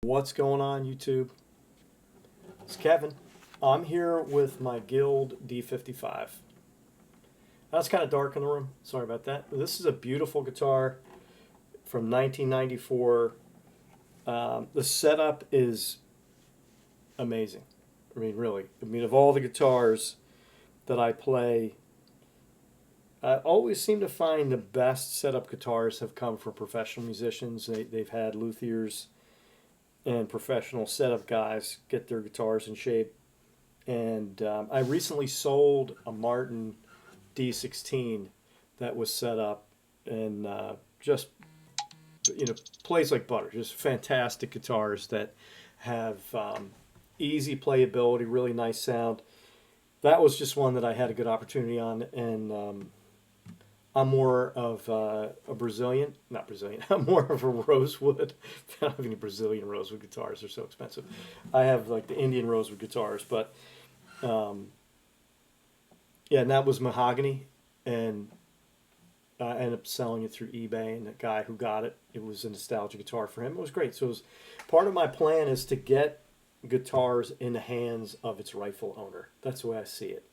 What's going on, YouTube? It's Kevin. I'm here with my Guild D-55. That's kind of dark in the room. Sorry about that. This is a beautiful guitar from 1994. The setup is amazing. I mean, really. I mean, of all the guitars that I play, I always seem to find the best setup guitars have come from professional musicians. They've had luthiers and professional setup guys get their guitars in shape. And I recently sold a Martin D16 that was set up and just, plays like butter. Just fantastic guitars that have easy playability, really nice sound. That was just one that I had a good opportunity on, and I'm more of not Brazilian, I'm more of a rosewood. I don't have any Brazilian rosewood guitars, they're so expensive. I have like the Indian rosewood guitars, but yeah, and that was mahogany, and I ended up selling it through eBay, and the guy who got it, it was a nostalgia guitar for him. It was great. So it was, part of my plan is to get guitars in the hands of its rightful owner. That's the way I see it.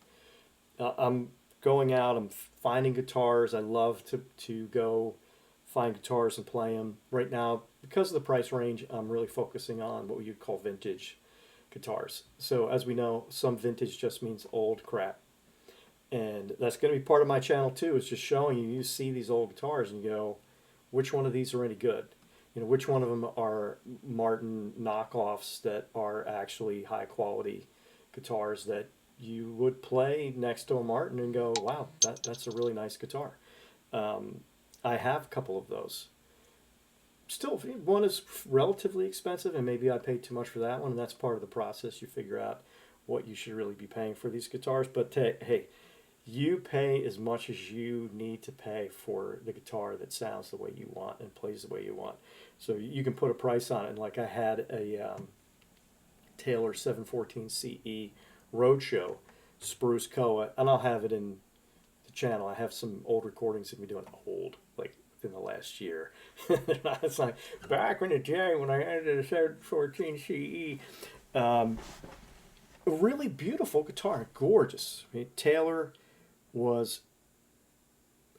I'm going out, I'm finding guitars. I love to go find guitars and play them. Right now, because of the price range, I'm really focusing on what you'd call vintage guitars. So as we know, some vintage just means old crap. And that's going to be part of my channel too, is just showing you, you see these old guitars and you go, which one of these are any good? You know, which one of them are Martin knockoffs that are actually high quality guitars that you would play next to a Martin and go, wow, that's a really nice guitar. I have a couple of those. Still, one is relatively expensive, and maybe I paid too much for that one, and that's part of the process. You figure out what you should really be paying for these guitars. But hey, you pay as much as you need to pay for the guitar that sounds the way you want and plays the way you want. So you can put a price on it. And like I had a Taylor 714 CE Roadshow Spruce Koa, and I'll have it in the channel. I have some old recordings of me doing old, like within the last year. It's like back in the day when I had a 714 CE. A really beautiful guitar, gorgeous. I mean, Taylor was,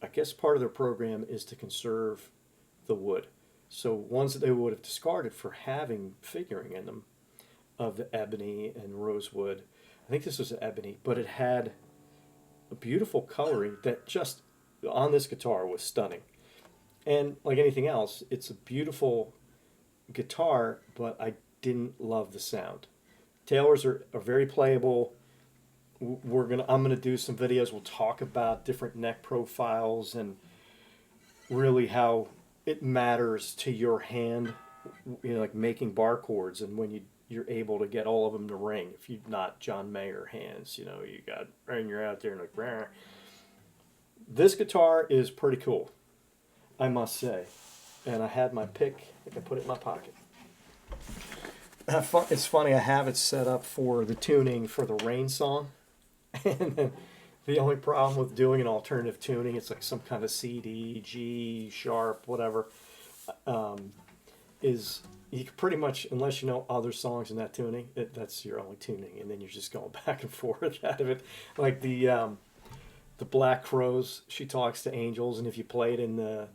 I guess part of their program is to conserve the wood. So ones that they would have discarded for having figuring in them of the ebony and rosewood. I think this was an ebony, but it had a beautiful coloring that just on this guitar was stunning. And like anything else, it's a beautiful guitar, but I didn't love the sound. Taylors are very playable. I'm gonna do some videos. We'll talk about different neck profiles and really how it matters to your hand. You know, like making bar chords, and when you're able to get all of them to ring. If you're not John Mayer hands, you know, you got, and you're out there and like, rah. This guitar is pretty cool, I must say. And I had my pick. I think I put it in my pocket. It's funny, I have it set up for the tuning for the Rain song. And then the only problem with doing an alternative tuning, it's like some kind of C, D, G, sharp, whatever, is you can pretty much, unless you know other songs in that tuning, that's your only tuning, and then you're just going back and forth out of it. Like the Black Crows, She Talks to Angels, and if you play it in the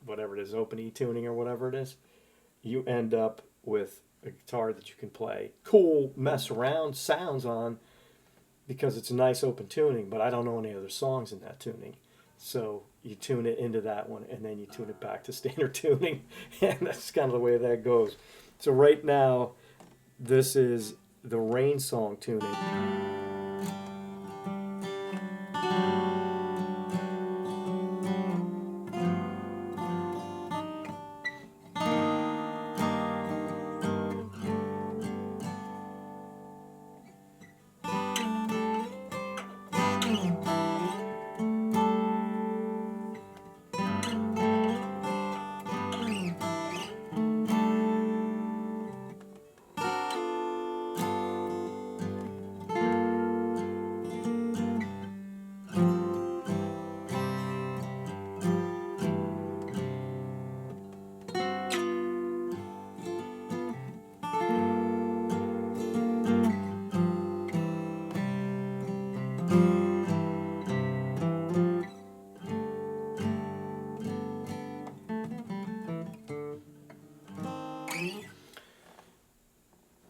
whatever it is, open E tuning or whatever it is, you end up with a guitar that you can play cool, mess around sounds on because it's a nice open tuning, but I don't know any other songs in that tuning. So you tune it into that one, and then you tune it back to standard tuning, and that's kind of the way that goes. So right now, this is the Rain song tuning.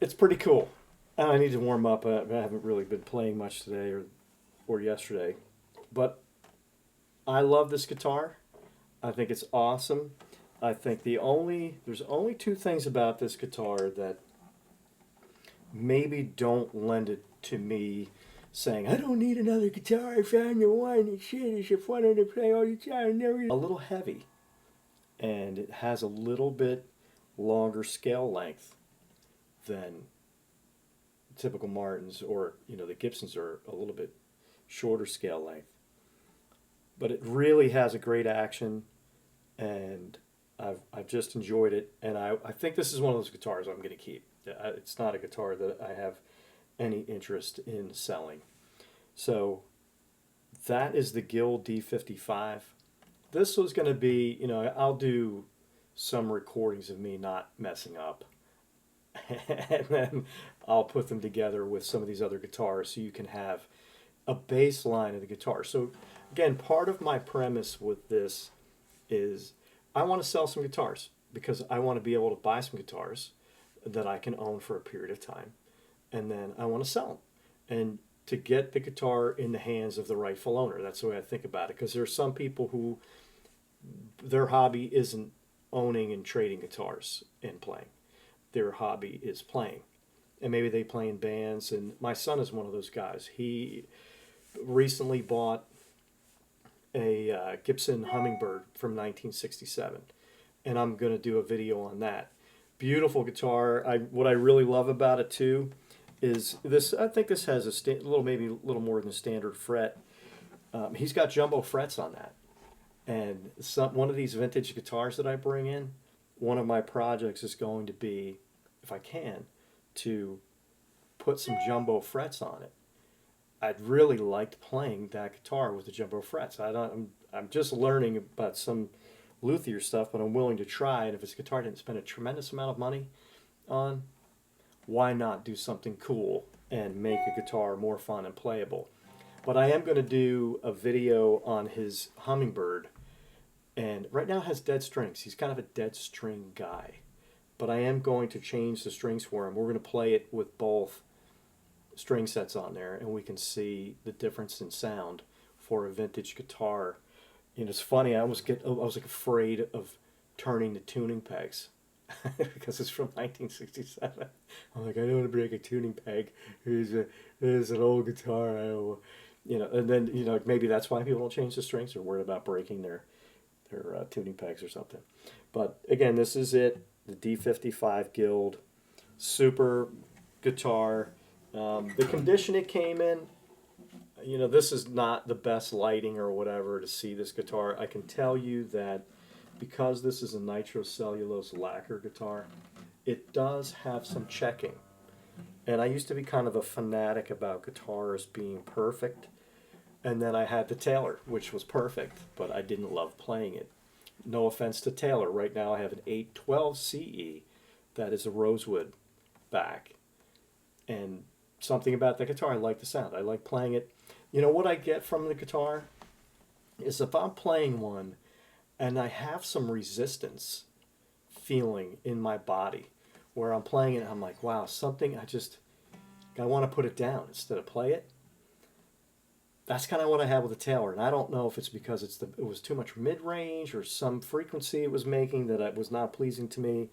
it's pretty cool. And I need to warm up. I haven't really been playing much today or yesterday, but I love this guitar. I think it's awesome. I think there's only two things about this guitar that maybe don't lend it to me saying, I don't need another guitar. I found the one. It's shit. It's fun to play all the time. A little heavy. And it has a little bit longer scale length than typical Martins, or the Gibsons are a little bit shorter scale length. But it really has a great action, and I've just enjoyed it. And I think this is one of those guitars I'm going to keep. It's not a guitar that I have any interest in selling. So that is the Guild D-55. This was going to be, I'll do some recordings of me not messing up. And then I'll put them together with some of these other guitars so you can have a bass line of the guitar. So again, part of my premise with this is I want to sell some guitars because I want to be able to buy some guitars that I can own for a period of time, and then I want to sell them and to get the guitar in the hands of the rightful owner. That's the way I think about it, because there are some people who their hobby isn't owning and trading guitars and playing. Their hobby is playing, and maybe they play in bands, and my son is one of those guys. He recently bought a Gibson Hummingbird from 1967, and I'm going to do a video on that. Beautiful guitar. What I really love about it too is this. I think this has maybe a little more than a standard fret. He's got jumbo frets on that, and one of these vintage guitars that I bring in, one of my projects is going to be, if I can, to put some jumbo frets on it. I'd really liked playing that guitar with the jumbo frets. I'm just learning about some luthier stuff, but I'm willing to try. And if this guitar didn't spend a tremendous amount of money on, why not do something cool and make a guitar more fun and playable? But I am going to do a video on his Hummingbird, and right now it has dead strings. He's kind of a dead string guy, but I am going to change the strings for him. We're going to play it with both string sets on there, and we can see the difference in sound for a vintage guitar. It's funny, I was like afraid of turning the tuning pegs because it's from 1967. I'm like, I don't want to break a tuning peg. Here's an old guitar. And then maybe that's why people don't change the strings. They're worried about breaking their tuning pegs or something. But again, this is it, the D-55 Guild, super guitar. The condition it came in, this is not the best lighting or whatever to see this guitar. I can tell you that because this is a nitrocellulose lacquer guitar, it does have some checking. And I used to be kind of a fanatic about guitars being perfect. And then I had the Taylor, which was perfect, but I didn't love playing it. No offense to Taylor. Right now I have an 812 CE that is a rosewood back. And something about the guitar, I like the sound. I like playing it. What I get from the guitar is if I'm playing one and I have some resistance feeling in my body where I'm playing it, I'm like, wow, something, I want to put it down instead of play it. That's kind of what I have with the Taylor, and I don't know if it's because it was too much mid-range or some frequency it was making that was not pleasing to me.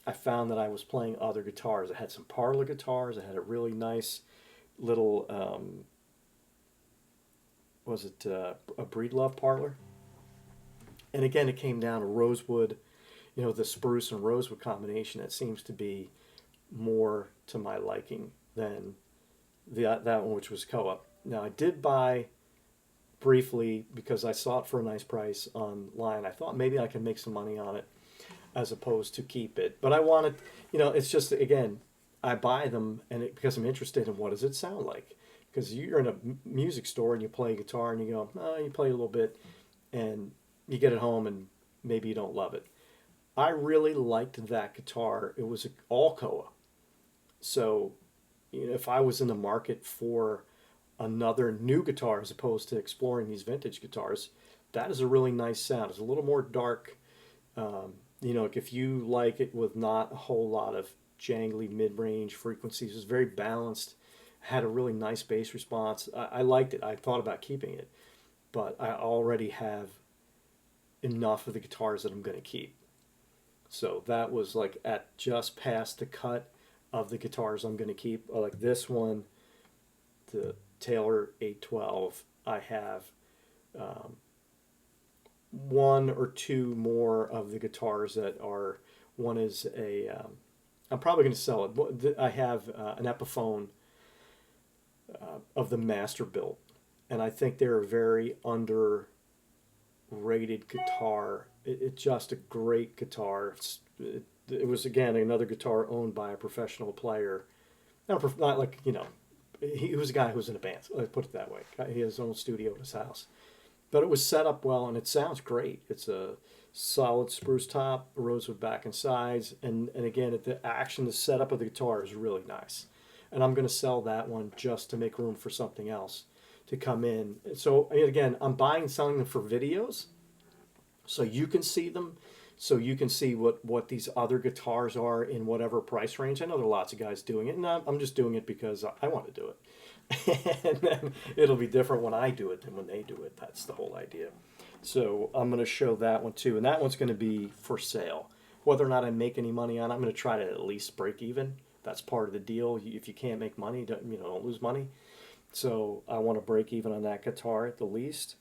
I found that I was playing other guitars. I had some parlor guitars. I had a really nice little, a Breedlove parlor? And again, it came down to rosewood, the spruce and rosewood combination that seems to be more to my liking than that one, which was co-op. Now, I did buy briefly because I saw it for a nice price online. I thought maybe I could make some money on it as opposed to keep it. But I wanted, it's just, again, I buy them because I'm interested in what does it sound like. Because you're in a music store and you play guitar and you go, you play a little bit and you get it home and maybe you don't love it. I really liked that guitar. It was all Koa. So, if I was in the market for another new guitar as opposed to exploring these vintage guitars, that is a really nice sound. It's a little more dark. If you like it with not a whole lot of jangly mid-range frequencies. It was very balanced, had a really nice bass response. I liked it. I thought about keeping it, but I already have enough of the guitars that I'm going to keep. So that was like at just past the cut of the guitars I'm going to keep. Like this one, the Taylor 812, I have one or two more of the guitars that are, one is a, I'm probably going to sell it. I have an Epiphone of the Master Built, and I think they're a very underrated guitar. It's just a great guitar. It was, again, another guitar owned by a professional player. Not like, you know, he was a guy who was in a band, let's put it that way. He has his own studio in his house. But it was set up well, and it sounds great. It's a solid spruce top, rosewood back and sides, and again, the action, the setup of the guitar is really nice. And I'm going to sell that one just to make room for something else to come in. So again, I'm buying and selling them for videos, so you can see them, so you can see what these other guitars are in whatever price range. I know there are lots of guys doing it, and I'm just doing it because I want to do it. And then it'll be different when I do it than when they do it. That's the whole idea. So I'm going to show that one too, and that one's going to be for sale. Whether or not I make any money on it, I'm going to try to at least break even. That's part of the deal. If you can't make money, don't lose money. So I want to break even on that guitar at the least,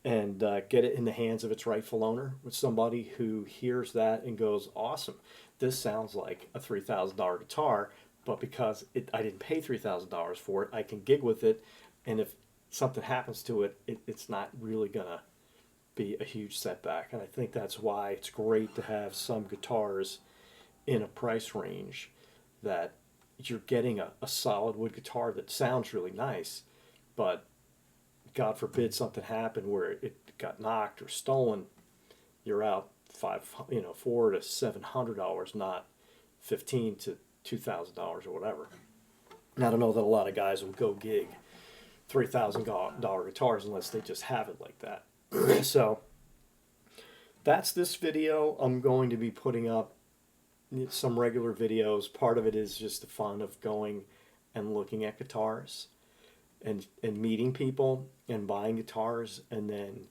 and get it in the hands of its rightful owner, with somebody who hears that and goes, awesome, this sounds like a $3,000 guitar, but because I didn't pay $3,000 for it, I can gig with it, and if something happens to it, it's not really going to be a huge setback. And I think that's why it's great to have some guitars in a price range that you're getting a solid wood guitar that sounds really nice, but God forbid something happened where it got knocked or stolen, you're out $400 to $700, not $1,500 to $2,000 or whatever. And I don't know that a lot of guys will go gig $3,000 guitars unless they just have it like that. So that's this video. I'm going to be putting up some regular videos. Part of it is just the fun of going and looking at guitars and meeting people and buying guitars, and then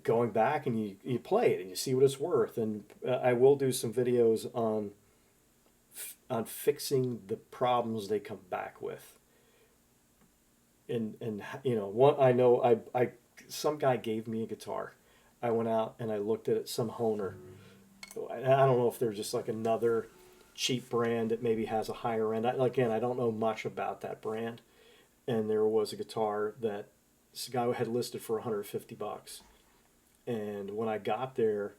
going back and you play it and you see what it's worth. And I will do some videos on fixing the problems they come back with. And what I know, some guy gave me a guitar. I went out and I looked at it, some Honer. I don't know if they're just like another cheap brand that maybe has a higher end. Again, I don't know much about that brand. And there was a guitar that this guy had listed for $150. And when I got there,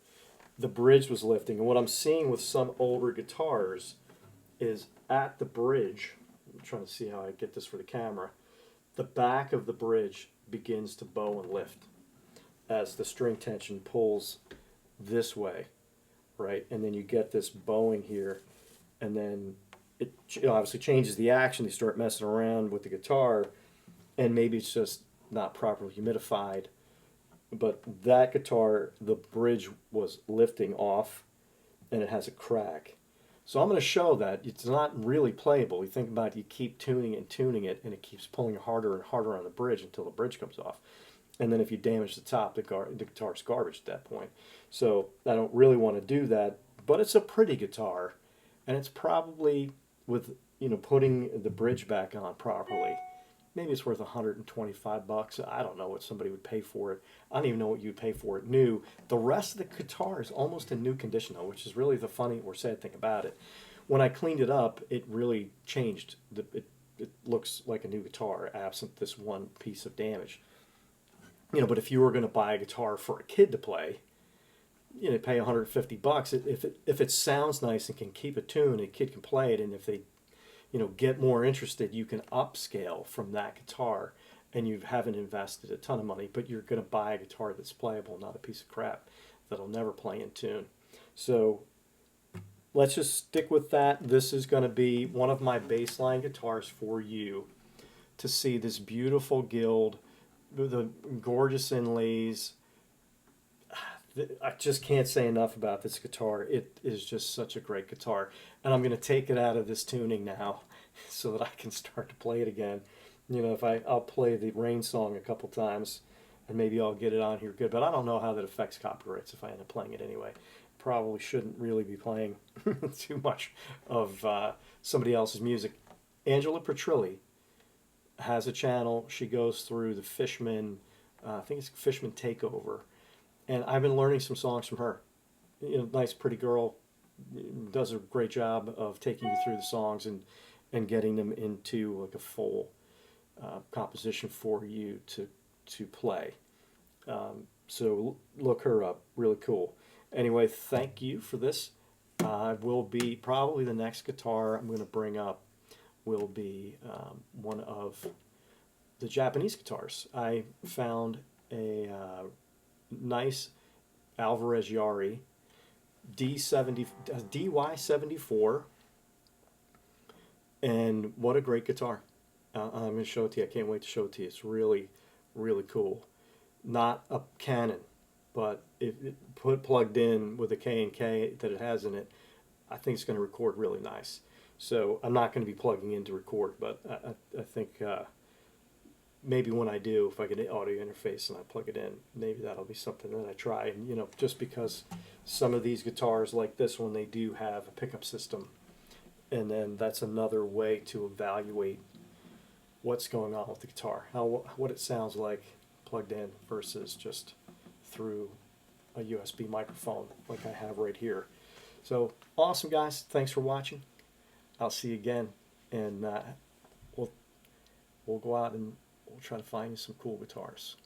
the bridge was lifting. And what I'm seeing with some older guitars is at the bridge, I'm trying to see how I get this for the camera, the back of the bridge begins to bow and lift as the string tension pulls this way, right? And then you get this bowing here, and then it obviously changes the action. You start messing around with the guitar, and maybe it's just not properly humidified. But that guitar, the bridge was lifting off, and it has a crack. So I'm going to show that it's not really playable. You think about it, you keep tuning it, and it keeps pulling harder and harder on the bridge until the bridge comes off. And then if you damage the top, the guitar's garbage at that point. So I don't really want to do that, but it's a pretty guitar, and it's probably, with putting the bridge back on properly, maybe it's worth $125. I don't know what somebody would pay for it. I don't even know what you'd pay for it new. The rest of the guitar is almost in new condition, though, which is really the funny or sad thing about it. When I cleaned it up, it really changed. It looks like a new guitar, absent this one piece of damage. But if you were going to buy a guitar for a kid to play, pay $150. If it sounds nice and can keep a tune, a kid can play it, and if they get more interested, you can upscale from that guitar, and you haven't invested a ton of money, but you're going to buy a guitar that's playable, not a piece of crap that'll never play in tune. So let's just stick with that. This is going to be one of my baseline guitars for you to see this beautiful Guild, the gorgeous inlays, I just can't say enough about this guitar. It is just such a great guitar. And I'm going to take it out of this tuning now so that I can start to play it again. You know, I'll play the Rain song a couple times and maybe I'll get it on here good. But I don't know how that affects copyrights if I end up playing it anyway. Probably shouldn't really be playing too much of somebody else's music. Angela Petrilli has a channel. She goes through the Fishman, I think it's Fishman Takeover. And I've been learning some songs from her. You know, nice, pretty girl, does a great job of taking you through the songs and getting them into like a full composition for you to play. So look her up, really cool. Anyway, thank you for this. Will be probably the next guitar I'm going to bring up will be one of the Japanese guitars. I found a nice Alvarez Yari DY74, and what a great guitar. I'm going to show it to you. I can't wait to show it to you. It's really, really cool. Not a Canon, but if it plugged in with the K&K that it has in it, I think it's going to record really nice. So I'm not going to be plugging in to record, but I think maybe when I do, if I get an audio interface and I plug it in, maybe that'll be something that I try. And, you know, just because some of these guitars like this one, they do have a pickup system. And then that's another way to evaluate what's going on with the guitar, what it sounds like plugged in versus just through a USB microphone like I have right here. So awesome, guys. Thanks for watching. I'll see you again, and we'll go out and we'll try to find you some cool guitars.